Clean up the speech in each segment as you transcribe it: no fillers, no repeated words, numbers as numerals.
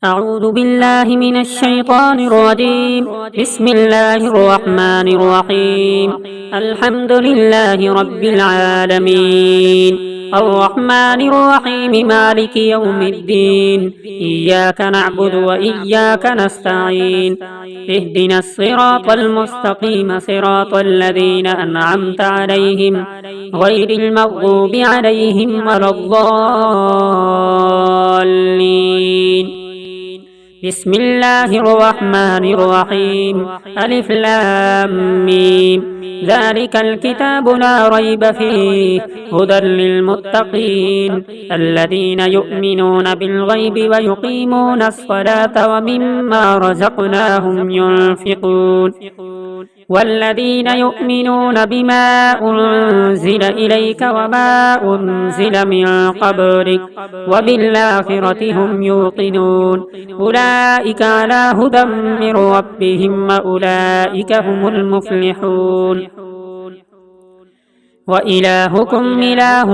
أعوذ بالله من الشيطان الرجيم. بسم الله الرحمن الرحيم. الحمد لله رب العالمين، الرحمن الرحيم، مالك يوم الدين. إياك نعبد وإياك نستعين. اهدنا الصراط المستقيم، صراط الذين أنعمت عليهم غير المغضوب عليهم ولا الضالين. بسم الله الرحمن الرحيم. ألف لام ميم. ذلك الكتاب لا ريب فيه هدى للمتقين الذين يؤمنون بالغيب ويقيمون الصلاة ومما رزقناهم ينفقون والذين يؤمنون بما أنزل إليك وما أنزل من قبلك وبالآخرة هم يوقنون أولئك على هدى من ربهم وأولئك هم المفلحون. وإلهكم إله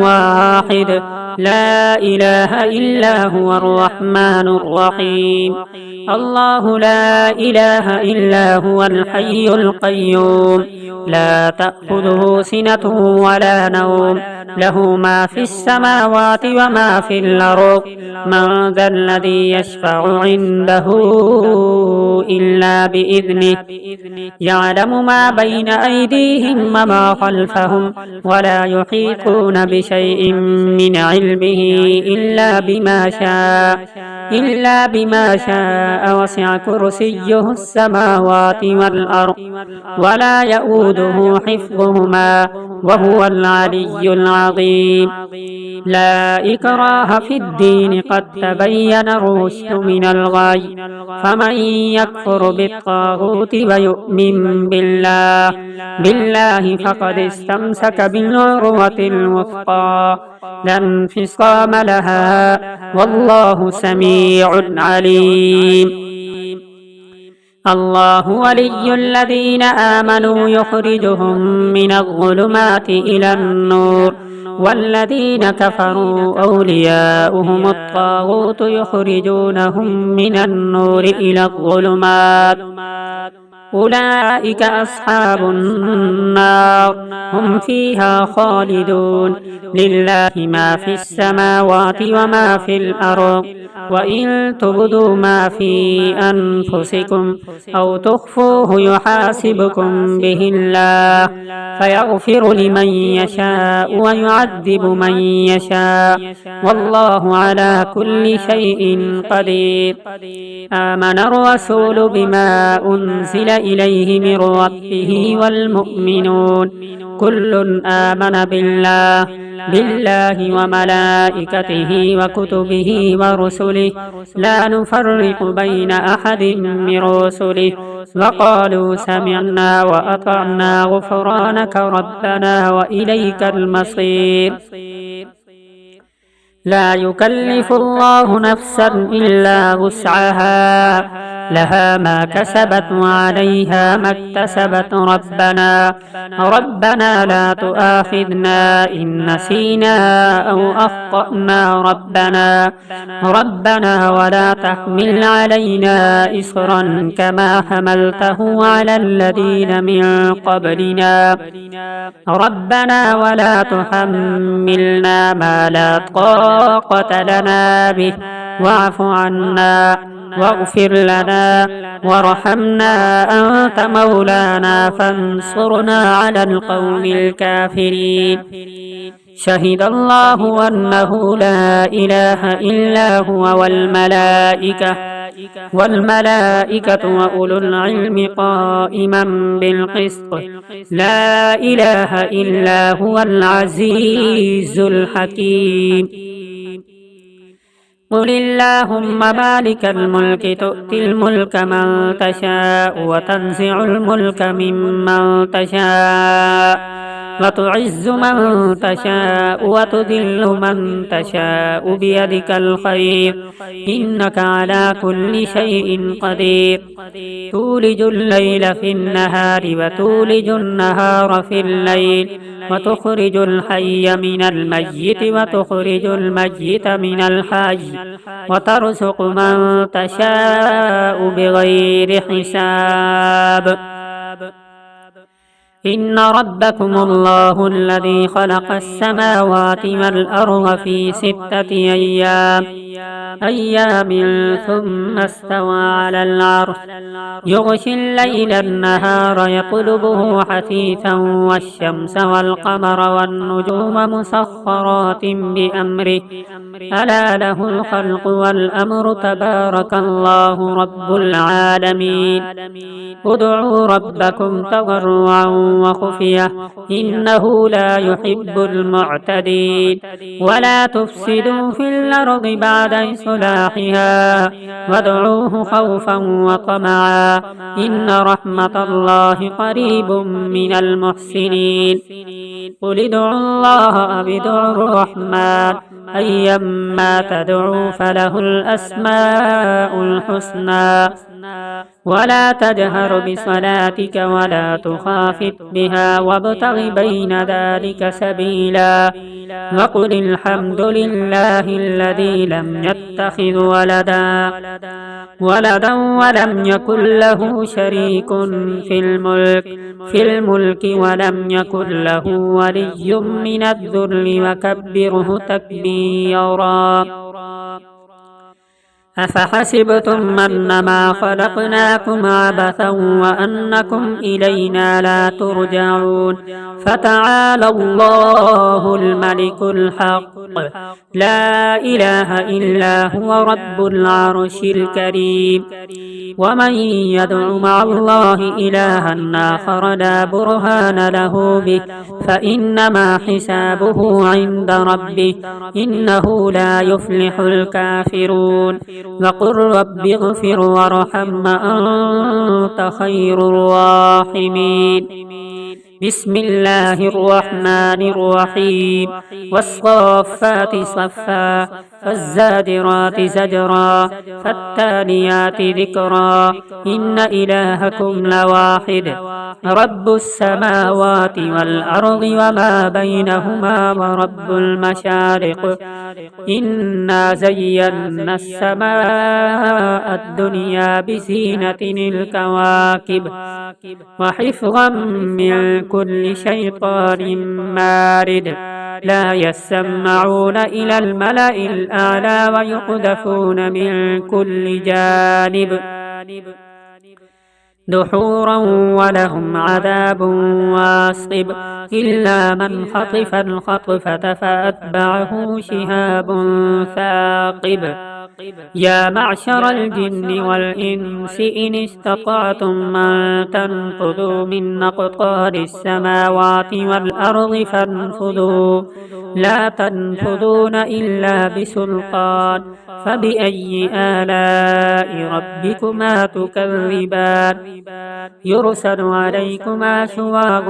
واحد لا إله إلا هو الرحمن الرحيم. الله لا إله إلا هو الحي القيوم لا تأخذه سنة ولا نوم له ما في السماوات وما في الأرض من ذا الذي يشفع عنده إلا بإذنه يعلم ما بين أيديهم وما خلفهم ولا يحيطون بشيء من علمه إلا بما شاء وسع كرسيه السماوات والأرض ولا يؤوده حفظهما وهو العلي العظيم. لا إكراه في الدين قد تبين الرشد من الغي فمن يكفر بالطاغوت ويؤمن بالله فقد استمسك بالعروة الوثقى لا انفصام لها والله سميع عليم. الله ولي الذين آمنوا يخرجهم من الظلمات إلى النور والذين كفروا أولياؤهم الطاغوت يخرجونهم من النور إلى الظلمات أولئك أصحاب النار هم فيها خالدون. لله ما في السماوات وما في الأرض وإن تبدوا ما في أنفسكم أو تخفوه يحاسبكم به الله فيغفر لمن يشاء ويعذب من يشاء والله على كل شيء قدير. آمن الرسول بما أنزل إليه من ربه والمؤمنون كل آمن بالله وملائكته وكتبه ورسله لا نفرق بين أحد من رسله وقالوا سمعنا وأطعنا غفرانك ربنا وإليك المصير. لا يكلف الله نفسا إلا وسعها لها ما كسبت وعليها ما اكتسبت ربنا لا تؤاخذنا إن نسينا أو أخطأنا ربنا ولا تحمل علينا إصرا كما حملته على الذين من قبلنا ربنا ولا تحملنا ما لا طاقة لنا به واعف عنا واغفر لنا وارحمنا أنت مولانا فانصرنا على القوم الكافرين. شهد الله أنه لا إله إلا هو والملائكة وأولو العلم قائما بالقسط لا إله إلا هو العزيز الحكيم. قل اللهم مالك الملك تؤتي الملك من تشاء وتنزع الملك ممن تشاء وتعز من تشاء وتذل من تشاء بيدك الخير إنك على كل شيء قدير تولج الليل في النهار وتولج النهار في الليل وتخرج الحي من الميت وتخرج الميت من الحي وترزق من تشاء بغير حساب إن ربكم الله الذي خلق السماوات والأرض في 6 أيام ثم استوى على العرش يغشي الليل النهار يطلبه حثيثا والشمس والقمر والنجوم مسخرات بأمره ألا له الخلق والأمر تبارك الله رب العالمين ادعوا ربكم تضرعا وخفية إنه لا يحب المعتدين ولا تفسدوا في الأرض بعد إصلاحها وادعوه خوفا وطمعا إن رحمة الله قريب من المحسنين قل ادعوا الله أو ادعوا الرحمن أيما تدعوا فله الأسماء الحسنى ولا تجهر بصلاتك ولا تخافت بها وابتغ بين ذلك سبيلا وقل الحمد لله الذي لم يتخذ ولدا ولم يكن له شريك في الملك ولم يكن له ولي من الذل وكبره تكبيرا أفحسبتم أنما خلقناكم عبثا وأنكم إلينا لا ترجعون فتعالى الله الملك الحق لا إله إلا هو رب العرش الكريم ومن يدع مع الله إلها آخر لا برهان له به فإنما حسابه عند ربه إنه لا يفلح الكافرون وقل رب اغفر وارحم أنت خير الراحمين بسم الله الرحمن الرحيم والصافات صفا فالزاجرات زجرا فالتاليات ذكرا إن إلهكم لواحد رب السماوات والأرض وما بينهما ورب المشارق إنا زينا السماء الدنيا بزينة الكواكب وحفظا من كل شيطان مارد لا يسمعون إلى الملأ الأعلى ويقذفون من كل جانب دحورا ولهم عذاب واصب إلا من خطف الخطفة فأتبعه شهاب ثاقب يا معشر الجن والإنس إن استطعتم أن تنفذوا من أقطار السماوات والأرض فانفذوا لا تنفذون إلا بسلطان فبأي آلاء ربكما تكذبان يرسل عليكما شواظ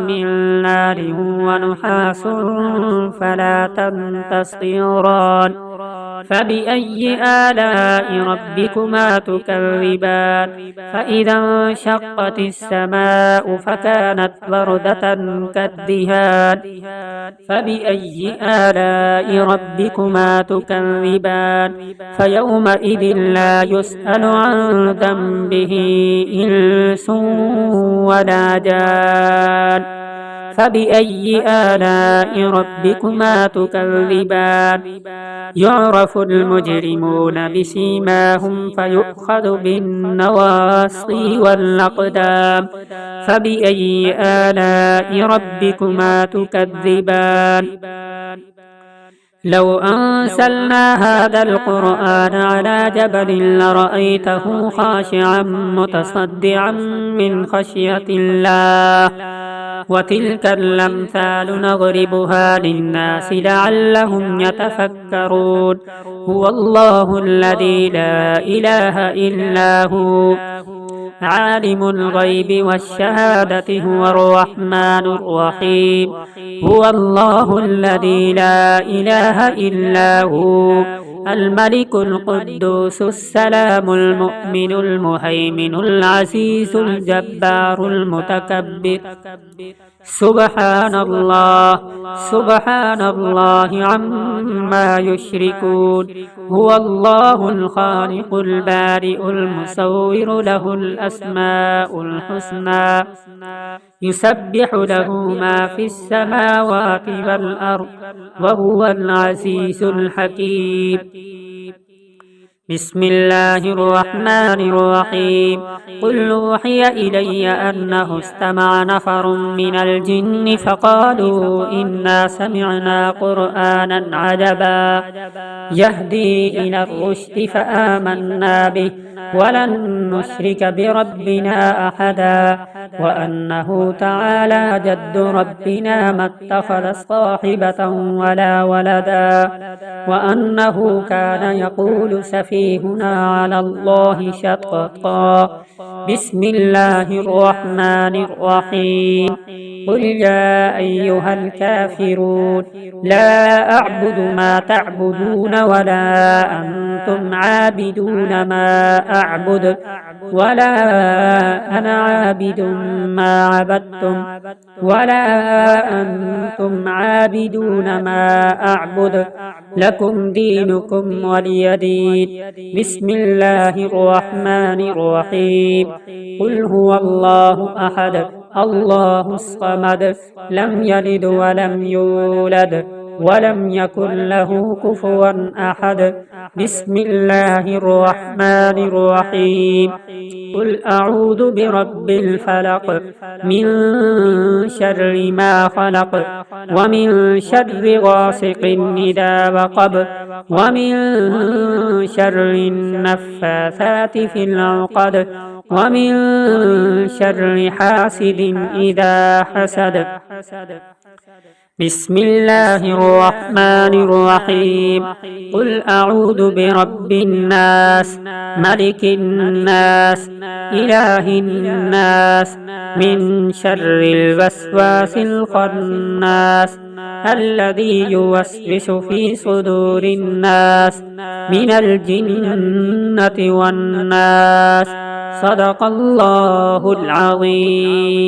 من نار ونحاس فلا تنتصران فبأي آلاء ربكما تكذبان فإذا انشقت السماء فكانت وردة كالدهان فبأي آلاء ربكما تكذبان فيومئذ لا يسأل عن ذنبه إنس ولا جان فبأي آلاء ربكما تكذبان يعرف المجرمون بسيماهم فيؤخذ بالنواصي والأقدام فبأي آلاء ربكما تكذبان لو أنزلنا هذا القرآن على جبل لرأيته خاشعا متصدعا من خشية الله وتلك الأمثال نضربها للناس لعلهم يتفكرون هو الله الذي لا إله إلا هو عالم الغيب والشهادة هو الرحمن الرحيم. هو الله الذي لا إله إلا هو، الملك القدوس السلام المؤمن المهيمن العزيز الجبار المتكبر. سبحان الله، سبحان الله عما يشركون. هو الله الخالق البارئ المصور، له الأسماء الحسنى، يسبح له ما في السماوات والأرض، وهو العزيز الحكيم. بسم الله الرحمن الرحيم. قل أوحي إلي أنه استمع نفر من الجن فقالوا إنا سمعنا قرآنا عجبا يهدي إلى الرشد فآمنا به ولن نشرك بربنا أحدا، وأنه تعالى جد ربنا ما اتخذ صاحبة ولا ولدا، وأنه كان يقول سفيهنا على الله شططا. بسم الله الرحمن الرحيم. قل يا أيها الكافرون لا أعبد ما تعبدون ولا أنتم عابدون ما أعبد ولا أنا عابد ما عبدتم ولا أنتم عابدون ما أعبد، لكم دينكم ولي دين. بسم الله الرحمن الرحيم. قل هو الله أحد الله الصمد، لم يلد ولم يولد ولم يكن له كفوا أحد. بسم الله الرحمن الرحيم. قل أعوذ برب الفلق، من شر ما خلق، ومن شر غاسق إذا وقب، ومن شر النفاثات في العقد، ومن شر حاسد إذا حسد. بسم الله الرحمن الرحيم. قل أعوذ برب الناس، ملك الناس، إله الناس، من شر الوسواس الخناس، الذي يوسوس في صدور الناس من الجنة والناس. صدق الله العظيم.